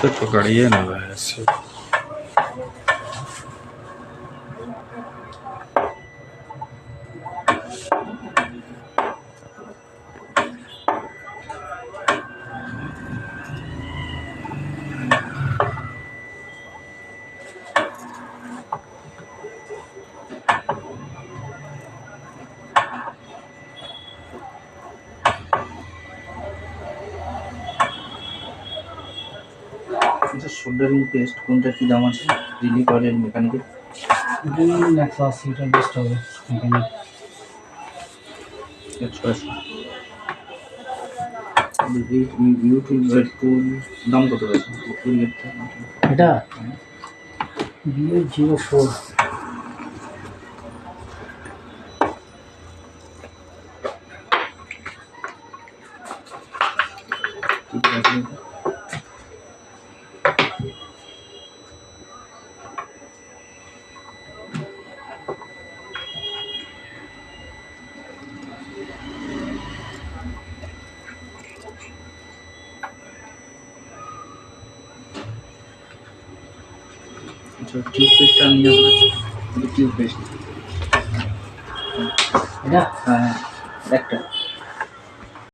तो पकड़िए ना वैसे। শোল্ডারিং পেস্ট কোনটা কি দাম আছে? রিলিক অয়েল মেকানিকের 180 বেস্ট হবে মেকানিক। 180। ইউটিউবের টুল দাম কত আছে? এটা BA04 ঠিক আছে। আচ্ছা টিউব পেস্টটা নিয়ে আসবে। টিউব পেস্ট এটা হ্যাঁ একটা